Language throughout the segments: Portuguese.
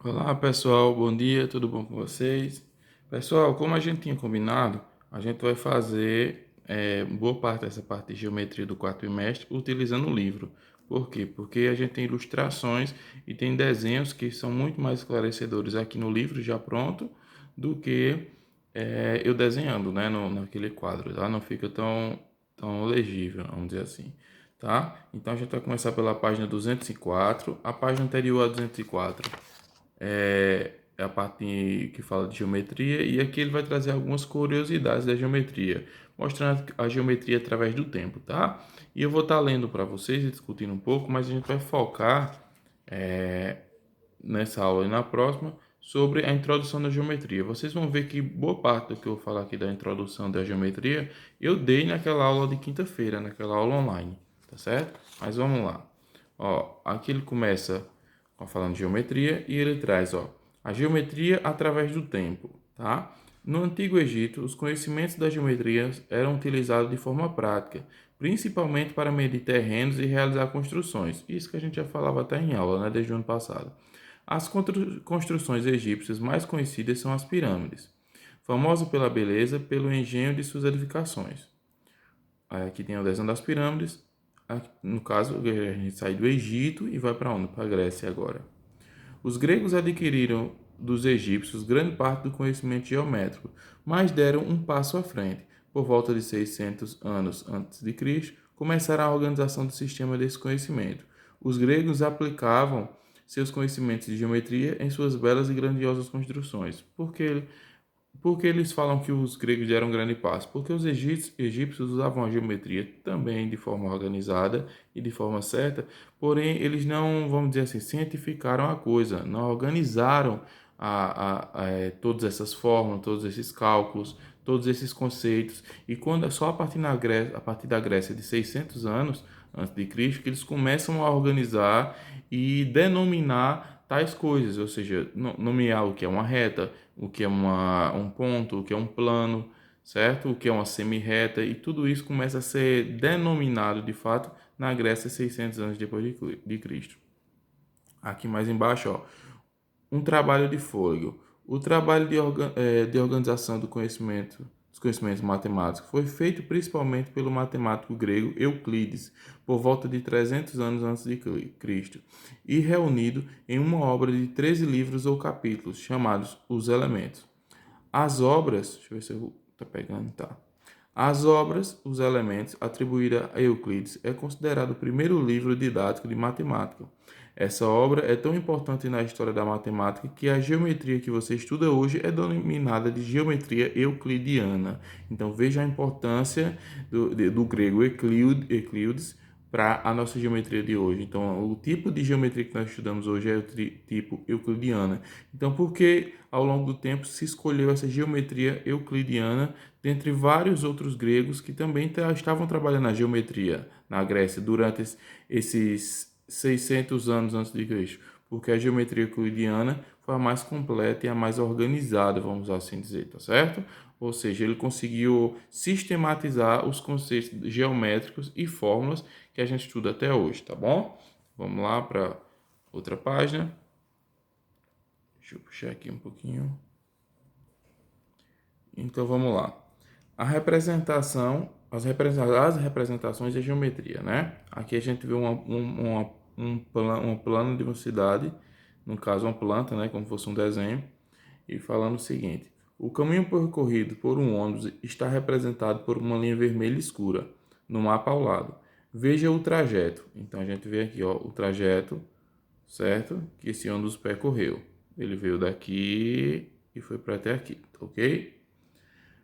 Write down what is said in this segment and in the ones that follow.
Olá pessoal, bom dia, tudo bom com vocês? Pessoal, como a gente tinha combinado, a gente vai fazer boa parte dessa parte de geometria do quarto trimestre utilizando o livro. Por quê? Porque a gente tem ilustrações e tem desenhos que são muito mais esclarecedores aqui no livro já pronto do que eu desenhando, né, naquele quadro, tá? Não fica tão legível, vamos dizer assim, tá? Então a gente vai começar pela página 204, a página anterior a 204 é a parte que fala de geometria, e aqui ele vai trazer algumas curiosidades da geometria, mostrando a geometria através do tempo, tá? E eu vou estar lendo para vocês e discutindo um pouco, mas a gente vai focar é, nessa aula e na próxima sobre a introdução da geometria. Vocês vão ver que boa parte do que eu vou falar aqui da introdução da geometria eu dei naquela aula de quinta-feira, naquela aula online, tá certo? Mas vamos lá. Ó, aqui ele começa falando de geometria e ele traz, ó, a geometria através do tempo, tá? No Antigo Egito, os conhecimentos da geometria eram utilizados de forma prática, principalmente para medir terrenos e realizar construções. Isso que a gente já falava até em aula, né, desde o ano passado. As construções egípcias mais conhecidas são as pirâmides, famosa pela beleza, pelo engenho de suas edificações. Aqui tem o desenho das pirâmides. Aqui, no caso, a gente sai do Egito e vai para onde? Para a Grécia agora. Os gregos adquiriram dos egípcios grande parte do conhecimento geométrico, mas deram um passo à frente. Por volta de 600 anos antes de Cristo, começaram a organização do sistema desse conhecimento. Os gregos aplicavam seus conhecimentos de geometria em suas belas e grandiosas construções. Porque eles falam que os gregos deram um grande passo? Porque os egípcios usavam a geometria também de forma organizada e de forma certa, porém eles não, vamos dizer assim, cientificaram a coisa, não organizaram todas essas fórmulas, todos esses cálculos, todos esses conceitos. E quando só a partir da Grécia de 600 anos antes de Cristo, que eles começam a organizar e denominar tais coisas, ou seja, nomear o que é uma reta, o que é um ponto, o que é um plano, certo? O que é uma semi-reta, e tudo isso começa a ser denominado de fato na Grécia 600 anos depois de Cristo. Aqui mais embaixo, ó, um trabalho de fôlego. O trabalho de organização dos conhecimentos matemáticos foi feito principalmente pelo matemático grego Euclides, por volta de 300 anos antes de Cristo, e reunido em uma obra de 13 livros ou capítulos, chamados Os Elementos. As obras, deixa eu ver se eu tá pegando, tá. As obras, Os Elementos, atribuída a Euclides, é considerado o primeiro livro didático de matemática. Essa obra é tão importante na história da matemática que a geometria que você estuda hoje é denominada de geometria euclidiana. Então veja a importância do grego Euclides para a nossa geometria de hoje. Então, o tipo de geometria que nós estudamos hoje é o tipo euclidiana. Então, por que ao longo do tempo se escolheu essa geometria euclidiana dentre vários outros gregos que também estavam trabalhando na geometria na Grécia durante esses 600 anos antes de Cristo? Porque a geometria euclidiana foi a mais completa e a mais organizada, vamos assim dizer, tá certo? Ou seja, ele conseguiu sistematizar os conceitos geométricos e fórmulas que a gente estuda até hoje, tá bom? Vamos lá para outra página. Deixa eu puxar aqui um pouquinho. Então vamos lá. A representação, as representações de geometria, né? Aqui a gente vê um plano de uma cidade, no caso uma planta, né? Como fosse um desenho, e falando o seguinte: o caminho percorrido por um ônibus está representado por uma linha vermelha escura, no mapa ao lado. Veja o trajeto. Então a gente vê aqui, ó, o trajeto, certo? Que esse ônibus percorreu. Ele veio daqui e foi para até aqui, ok?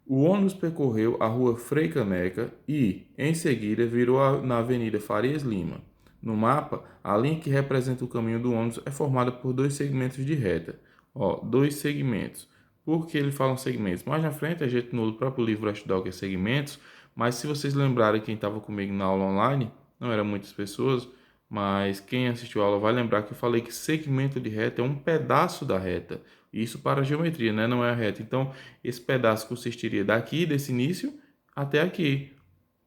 O ônibus percorreu a rua Frei Caneca e, em seguida, virou na Avenida Farias Lima. No mapa, a linha que representa o caminho do ônibus é formada por dois segmentos de reta. Ó, dois segmentos. Por que ele fala segmentos? Mais na frente, a gente no próprio livro vai estudar o que é segmentos, mas se vocês lembrarem quem estava comigo na aula online, não eram muitas pessoas, mas quem assistiu a aula vai lembrar que eu falei que segmento de reta é um pedaço da reta. Isso para a geometria, né? Não é a reta. Então, esse pedaço consistiria daqui, desse início, até aqui,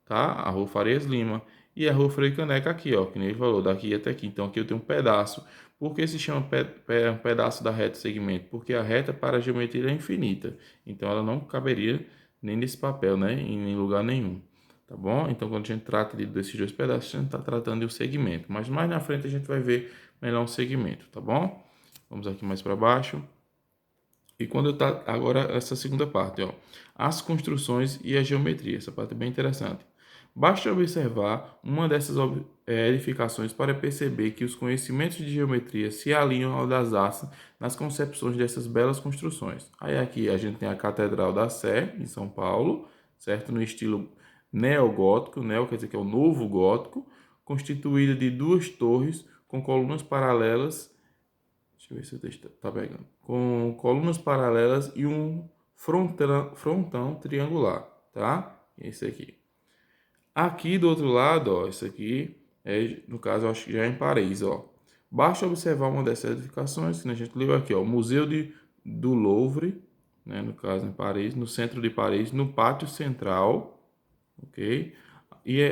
tá? A rua Farias Lima. E a rua Frei Caneca aqui, ó, que nem ele falou, daqui até aqui. Então, aqui eu tenho um pedaço. Por que se chama um pedaço da reta segmento? Porque a reta para a geometria é infinita. Então ela não caberia nem nesse papel, né? Em lugar nenhum. Tá bom? Então quando a gente trata desses dois pedaços, a gente está tratando de um segmento. Mas mais na frente a gente vai ver melhor um segmento, tá bom? Vamos aqui mais para baixo. E quando tá agora essa segunda parte, ó, as construções e a geometria, essa parte é bem interessante. Basta observar uma dessas edificações para perceber que os conhecimentos de geometria se alinham ao das artes nas concepções dessas belas construções. Aí aqui a gente tem a Catedral da Sé, em São Paulo, certo? No estilo neogótico, neo quer dizer que é o novo gótico, constituída de duas torres com colunas paralelas. Deixa eu ver se o texto tá pegando. Com colunas paralelas e um frontão triangular, tá? Esse aqui. Aqui do outro lado, ó, isso aqui é, no caso, eu acho que já é em Paris, ó. Basta observar uma dessas edificações que a gente leu aqui, ó, o Museu do Louvre, né, no caso em Paris, no centro de Paris, no pátio central, ok? E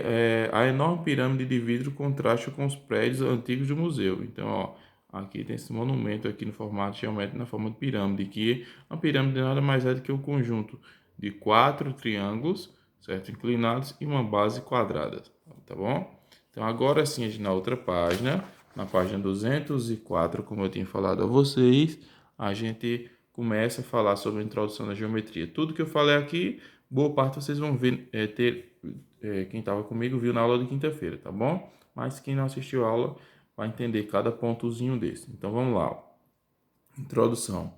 a enorme pirâmide de vidro contrasta com os prédios antigos do museu. Então, ó, aqui tem esse monumento aqui no formato geométrico, na forma de pirâmide, que a pirâmide nada mais é do que um conjunto de 4 triângulos, certo? Inclinados e uma base quadrada, tá bom? Então, agora sim, a gente na outra página, na página 204, como eu tinha falado a vocês, a gente começa a falar sobre a introdução da geometria. Tudo que eu falei aqui, boa parte vocês vão ver, quem estava comigo viu na aula de quinta-feira, tá bom? Mas quem não assistiu a aula vai entender cada pontozinho desse. Então vamos lá. Ó. Introdução.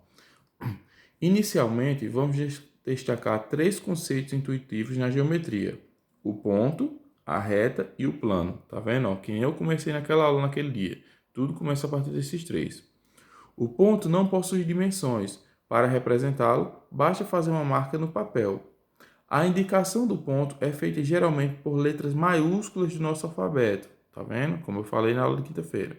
Inicialmente, vamos destacar três conceitos intuitivos na geometria: o ponto, a reta e o plano. Tá vendo? Ó, que nem eu comecei naquela aula naquele dia. Tudo começa a partir desses três. O ponto não possui dimensões. Para representá-lo, basta fazer uma marca no papel. A indicação do ponto é feita geralmente por letras maiúsculas do nosso alfabeto. Tá vendo? Como eu falei na aula de quinta-feira.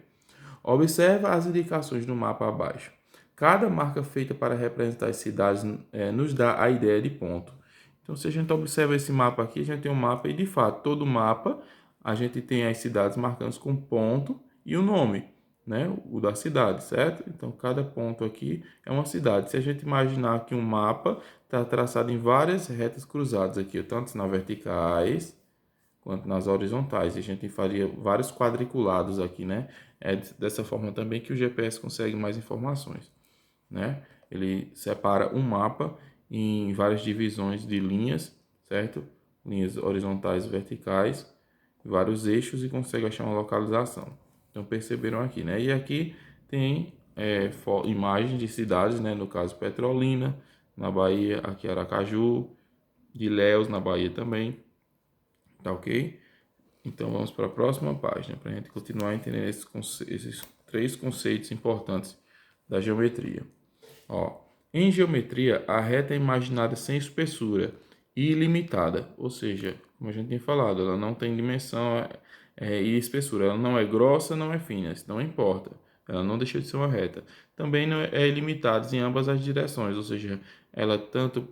Observa as indicações no mapa abaixo. Cada marca feita para representar as cidades nos dá a ideia de ponto. Então, se a gente observa esse mapa aqui, a gente tem um mapa e, de fato, todo mapa a gente tem as cidades marcadas com ponto e o nome, né? O da cidade, certo? Então, cada ponto aqui é uma cidade. Se a gente imaginar que um mapa está traçado em várias retas cruzadas aqui, tanto nas verticais quanto nas horizontais. E a gente faria vários quadriculados aqui, né? É dessa forma também que o GPS consegue mais informações, né? Ele separa um mapa em várias divisões de linhas, certo? Linhas horizontais e verticais, vários eixos e consegue achar uma localização. Então perceberam aqui, né? E aqui tem imagens de cidades, né? No caso Petrolina, na Bahia, aqui Aracaju, de Ilhéus, na Bahia também, tá ok? Então vamos para a próxima página para a gente continuar entendendo esses três conceitos importantes da geometria. Ó, em geometria, a reta é imaginada sem espessura e ilimitada, ou seja, como a gente tinha falado, ela não tem dimensão e espessura, ela não é grossa, não é fina, isso não importa, ela não deixa de ser uma reta. Também não é ilimitada em ambas as direções, ou seja, ela tanto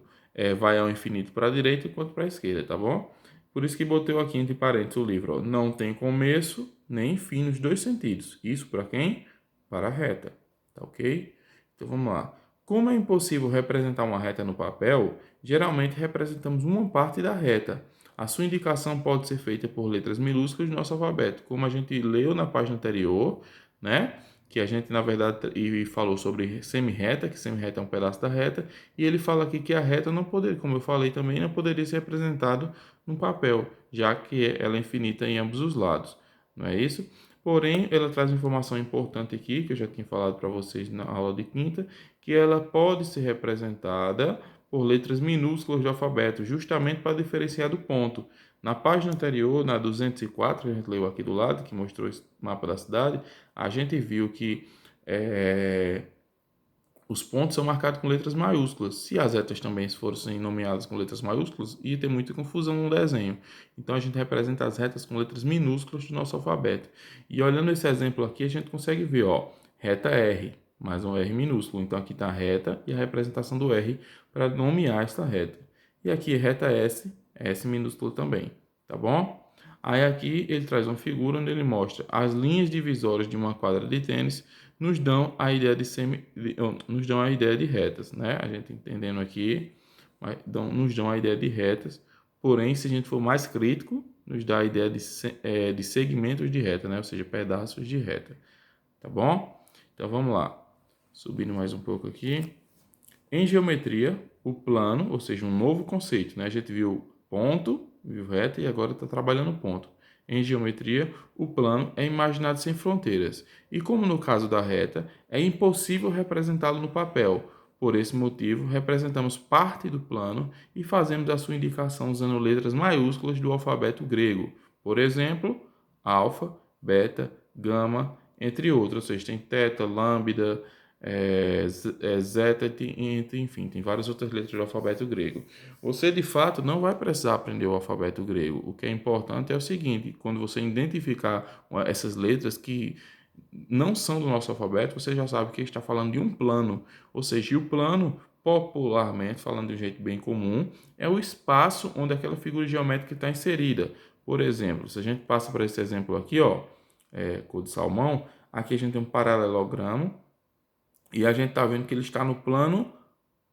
vai ao infinito para a direita quanto para a esquerda, tá bom? Por isso que botei aqui entre parênteses o livro, ó, não tem começo nem fim nos dois sentidos. Isso para quem? Para a reta, tá ok? Então vamos lá. Como é impossível representar uma reta no papel, geralmente representamos uma parte da reta. A sua indicação pode ser feita por letras minúsculas do nosso alfabeto, como a gente leu na página anterior, né? Que a gente, na verdade, falou sobre semi-reta, que semi-reta é um pedaço da reta, e ele fala aqui que a reta não poderia, como eu falei também, não poderia ser representado no papel, já que ela é infinita em ambos os lados, não é isso? Porém, ela traz informação importante aqui, que eu já tinha falado para vocês na aula de quinta, que ela pode ser representada por letras minúsculas do alfabeto, justamente para diferenciar do ponto. Na página anterior, na 204, que a gente leu aqui do lado, que mostrou esse mapa da cidade, a gente viu que os pontos são marcados com letras maiúsculas. Se as retas também fossem nomeadas com letras maiúsculas, ia ter muita confusão no desenho. Então a gente representa as retas com letras minúsculas do nosso alfabeto. E olhando esse exemplo aqui, a gente consegue ver, ó, reta R, mais um R minúsculo. Então aqui está a reta e a representação do R para nomear esta reta. E aqui reta S, S minúsculo também, tá bom? Aí aqui ele traz uma figura onde ele mostra as linhas divisórias de uma quadra de tênis nos dão a ideia nos dão a ideia de retas, né? A gente entendendo aqui, nos dão a ideia de retas. Porém, se a gente for mais crítico, nos dá a ideia de segmentos de reta, né? Ou seja, pedaços de reta. Tá bom? Então vamos lá. Subindo mais um pouco aqui. Em geometria, o plano, ou seja, um novo conceito, né? A gente viu ponto, viu reta e agora está trabalhando ponto. Em geometria, o plano é imaginado sem fronteiras. E como no caso da reta, é impossível representá-lo no papel. Por esse motivo, representamos parte do plano e fazemos a sua indicação usando letras maiúsculas do alfabeto grego. Por exemplo, alfa, beta, gama, entre outros. Ou seja, tem teta, lambda, zeta, enfim, tem várias outras letras do alfabeto grego. Você, de fato, não vai precisar aprender o alfabeto grego. O que é importante é o seguinte: quando você identificar essas letras que não são do nosso alfabeto, você já sabe que está falando de um plano. Ou seja, o plano, popularmente, falando de um jeito bem comum, é o espaço onde aquela figura geométrica está inserida. Por exemplo, se a gente passa para esse exemplo aqui, ó, cor de salmão, aqui a gente tem um paralelogramo, e a gente está vendo que ele está no plano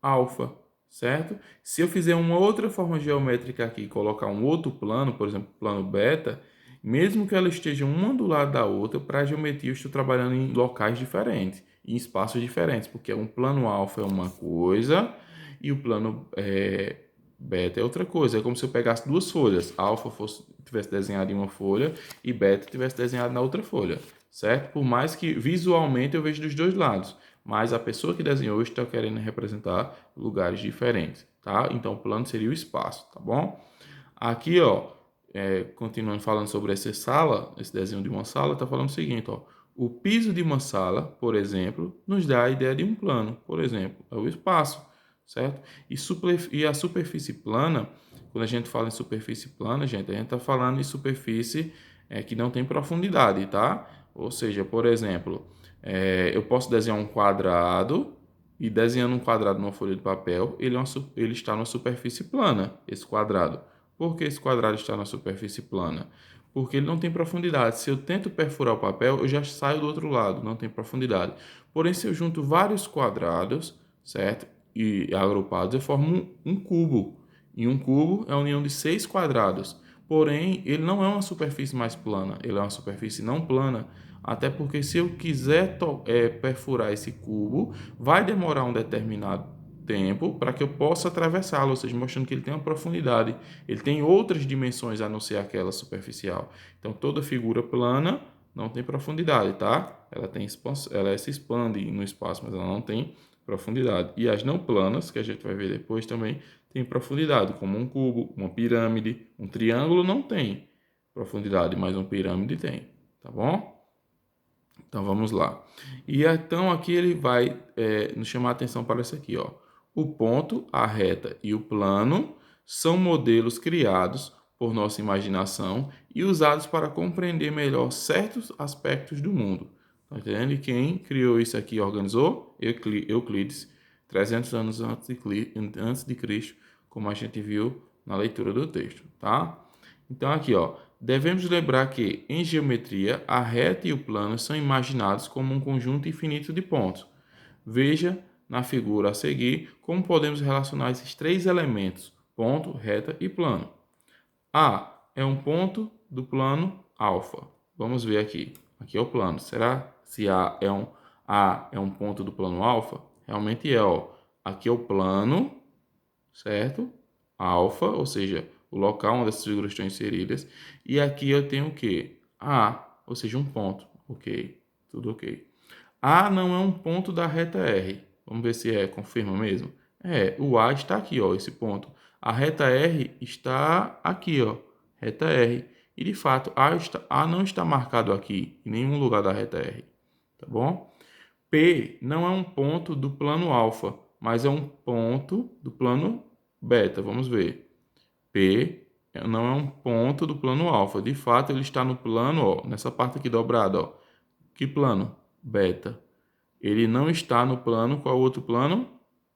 alfa, certo? Se eu fizer uma outra forma geométrica aqui, colocar um outro plano, por exemplo, plano beta, mesmo que ela esteja uma do lado da outra, para a geometria eu estou trabalhando em locais diferentes, em espaços diferentes, porque um plano alfa é uma coisa e o plano beta é outra coisa. É como se eu pegasse duas folhas, alfa tivesse desenhado em uma folha e beta tivesse desenhado na outra folha, certo? Por mais que visualmente eu veja dos dois lados, mas a pessoa que desenhou está querendo representar lugares diferentes, tá? Então, o plano seria o espaço, tá bom? Aqui, ó, continuando falando sobre essa sala, esse desenho de uma sala, está falando o seguinte, ó. O piso de uma sala, por exemplo, nos dá a ideia de um plano, por exemplo, é o espaço, certo? E a superfície plana, quando a gente fala em superfície plana, gente, a gente está falando em superfície que não tem profundidade, tá? Ou seja, por exemplo, eu posso desenhar um quadrado e desenhando um quadrado numa folha de papel, ele está numa superfície plana, esse quadrado. Por que esse quadrado está na superfície plana? Porque ele não tem profundidade. Se eu tento perfurar o papel, eu já saio do outro lado, não tem profundidade. Porém, se eu junto vários quadrados, certo? E agrupados, eu formo um cubo. E um cubo é a união de 6 quadrados. Porém, ele não é uma superfície mais plana, ele é uma superfície não plana. Até porque se eu quiser perfurar esse cubo, vai demorar um determinado tempo para que eu possa atravessá-lo, ou seja, mostrando que ele tem uma profundidade. Ele tem outras dimensões a não ser aquela superficial. Então, toda figura plana não tem profundidade, tá? Ela se expande no espaço, mas ela não tem profundidade. E as não planas, que a gente vai ver depois também, tem profundidade, como um cubo, uma pirâmide, um triângulo não tem profundidade, mas uma pirâmide tem, tá bom? Então vamos lá. E então aqui ele vai nos chamar a atenção para isso aqui, ó. O ponto, a reta e o plano são modelos criados por nossa imaginação e usados para compreender melhor certos aspectos do mundo. Tá entendendo? E quem criou isso aqui, organizou? Euclides, 300 anos antes de Cristo, como a gente viu na leitura do texto, tá? Então aqui, ó, devemos lembrar que em geometria a reta e o plano são imaginados como um conjunto infinito de pontos. Veja na figura a seguir como podemos relacionar esses três elementos: ponto, reta e plano. A é um ponto do plano alfa. Vamos ver aqui. Aqui é o plano. Será se A é um ponto do plano alfa? Realmente é, ó. Aqui é o plano, certo? Alfa, ou seja, o local onde essas figuras estão inseridas. E aqui eu tenho o quê? A, ou seja, um ponto. Ok, tudo ok. A não é um ponto da reta R. Vamos ver se confirma mesmo. O A está aqui, ó, esse ponto. A reta R está aqui, ó, reta R. E de fato, A não está marcado aqui, em nenhum lugar da reta R. Tá bom? P não é um ponto do plano alfa, mas é um ponto do plano beta. Vamos ver. P não é um ponto do plano alfa. De fato, ele está no plano, ó, nessa parte aqui dobrada, ó. Que plano? Beta. Ele não está no plano, qual outro plano?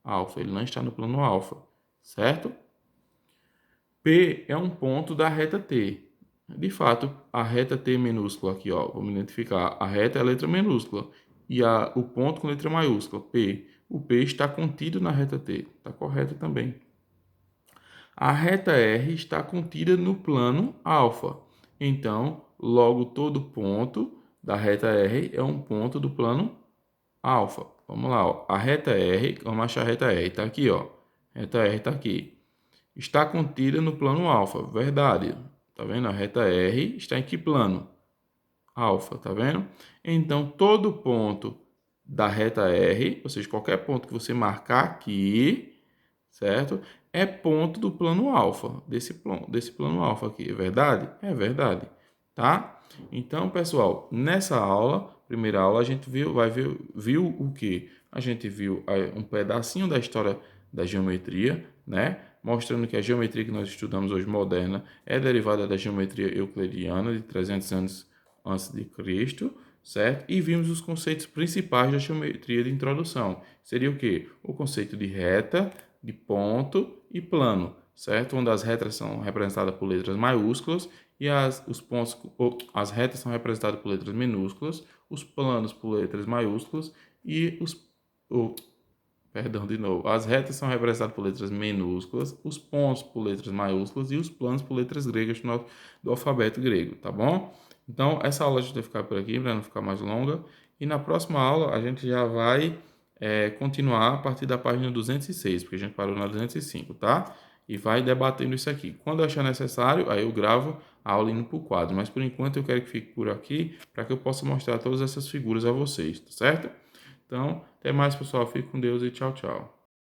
Alfa. Ele não está no plano alfa, certo? P é um ponto da reta T. De fato, a reta T minúscula aqui, ó, vamos identificar. A reta é a letra minúscula. e o ponto com letra maiúscula, P. O P está contido na reta T. Está correto também. A reta R está contida no plano alfa. Então, logo todo ponto da reta R é um ponto do plano alfa. Vamos lá, ó. A reta R, vamos achar a reta R, está aqui, ó. Reta R está aqui. Está contida no plano alfa. Verdade. Tá vendo? A reta R está em que plano? Alfa, tá vendo? Então, todo ponto da reta R, ou seja, qualquer ponto que você marcar aqui, certo? É ponto do plano alfa, desse plano alfa aqui, é verdade? É verdade, tá? Então, pessoal, nessa aula, primeira aula, a gente viu o quê? A gente viu um pedacinho da história da geometria, né? Mostrando que a geometria que nós estudamos hoje, moderna, é derivada da geometria euclidiana de 300 anos antes de Cristo, certo? E vimos os conceitos principais da geometria de introdução. Seria o quê? O conceito de reta, de ponto e plano, certo? Onde as retas são representadas por letras maiúsculas e as retas são representadas por letras minúsculas, os planos por letras maiúsculas e as retas são representadas por letras minúsculas, os pontos por letras maiúsculas e os planos por letras gregas do alfabeto grego, tá bom? Então, essa aula a gente vai ficar por aqui para não ficar mais longa. E na próxima aula a gente já vai continuar a partir da página 206, porque a gente parou na 205, tá? E vai debatendo isso aqui. Quando eu achar necessário, aí eu gravo a aula indo para o quadro. Mas por enquanto eu quero que fique por aqui para que eu possa mostrar todas essas figuras a vocês, tá certo? Então, até mais, pessoal. Fique com Deus e tchau, tchau.